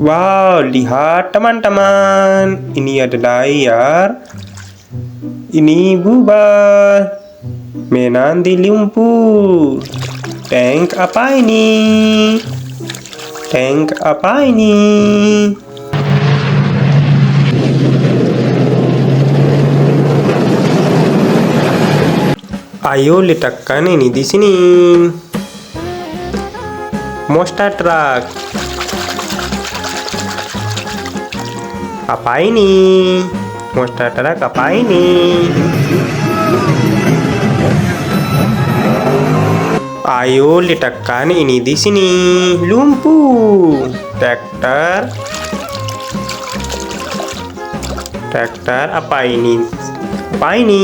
Wow, lihat teman-teman, ini adalah air. Ini bubar. Mainan di lumpur. Tank apa ini? Tank apa ini? Ayo letakkan ini di sini. Monster truck. Apa ini? Monster truck apa ini? Ayo letakkan ini di sini. Lumpur. Traktor. Traktor apa ini? Apa ini?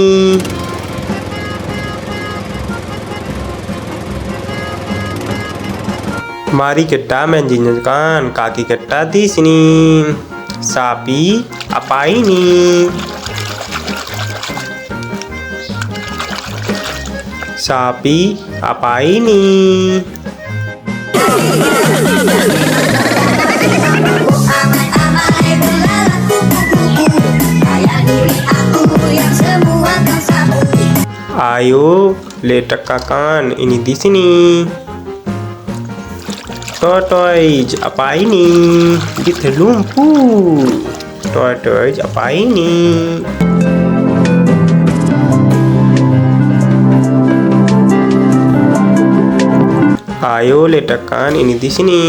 Mari kita menjinakkan kaki kita di sini. Sapi apa ini? Sapi apa ini? Ayo letakkan ini di sini. Tortoise apa ini? Di lumpur. Tortoise apa ini? Ayo letakkan ini di sini.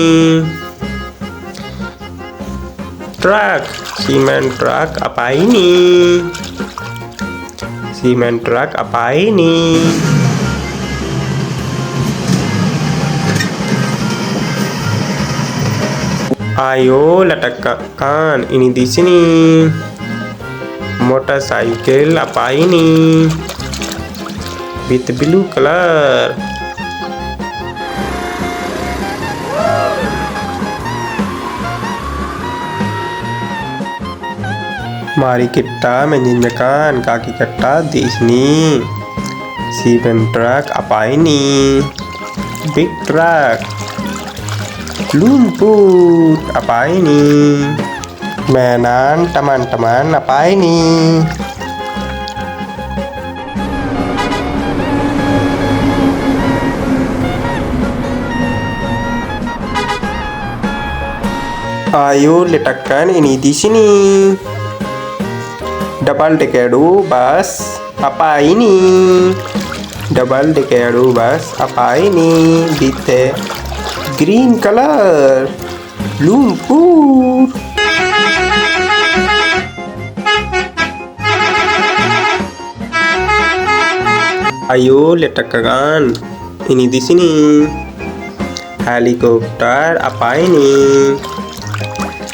Truk, cement truck apa ini? Cement truck apa ini? Ayo letakkan ini di sini. Motorcycle apa ini? With blue color. Mari kita menjinakkan kaki kita di sini. Cement truck apa ini? Big truck. Lumpur apa ini? Mainan teman-teman apa ini? Ayo letakkan ini di sini. Double decker bus apa ini? Double decker bus apa ini? With green color. Lumpur. Ayo letakkan ini di sini. Helikopter apa ini?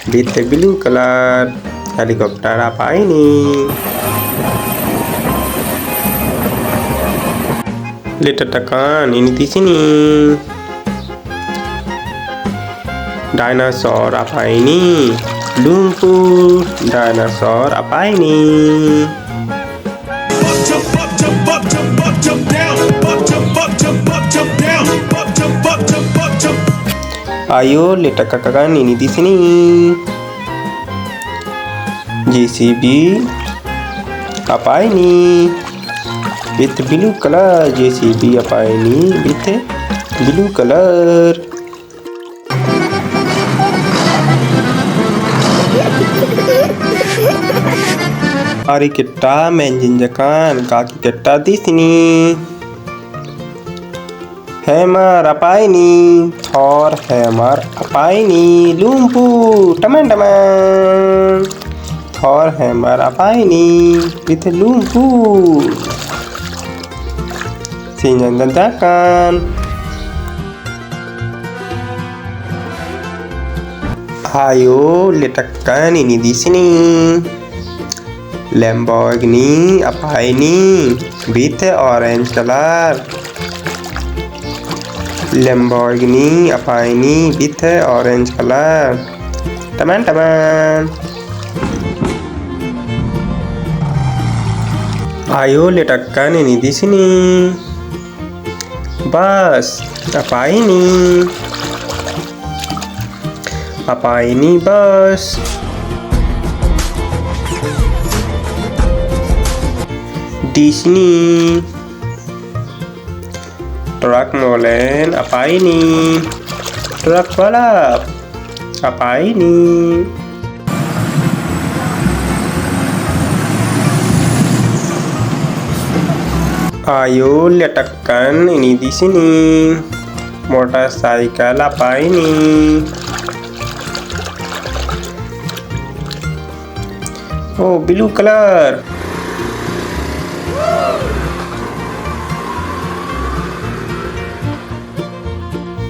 With blue color. Helikopter apa ini? Letakkan ini di sini. Dinosaur apa ini? Lumpur. Dinosaur apa ini? Ayo letakkan ini di sini. JCB apa ini? With blue color. JCB apa ini? With blue color. Mari kita menjinjakkan kaki kita di sini. Hammer apa ini? Thor hammer apa ini? Lumpur teman-teman. Thor hammer apa ini? With lumpur. Sinjatakan. Ayo letakkan ini di sini. Lamborghini apa ini? With orange color. Lamborghini apa ini? With orange color. Teman-teman, ayo letakkan ini di sini. bus. Apa ini? Apa ini bus? Di sini. Truk Molen. Apa ini? Truk balap. Apa ini? Ayo letakkan ini di sini. Motorcycle apa ini? Oh, blue color.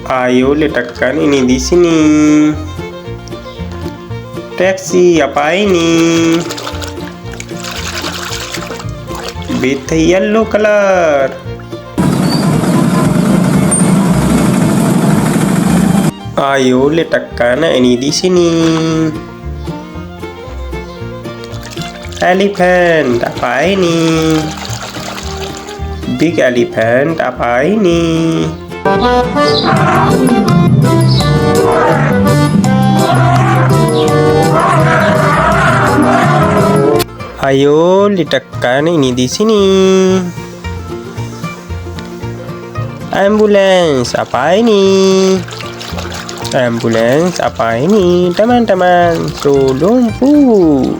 Ayo letakkan ini di sini. Taxi apa ini? With yellow color. Ayo letakkan ini di sini. Elephant apa ini? Big elephant apa ini? Ayo letakkan ini di sini. Ambulance apa ini? Ambulance apa ini? Teman-teman, tolong pun.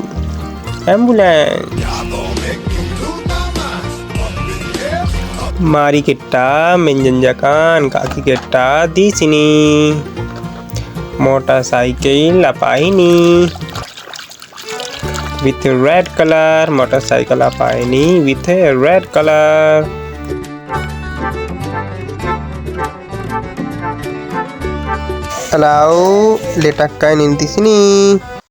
Ambulance. Mari kita menjenjakan kaki kita di sini. Motorcycle apa ini? With a red color. Motorcycle apa ini? With a red color. Lalu letakkan ini di sini.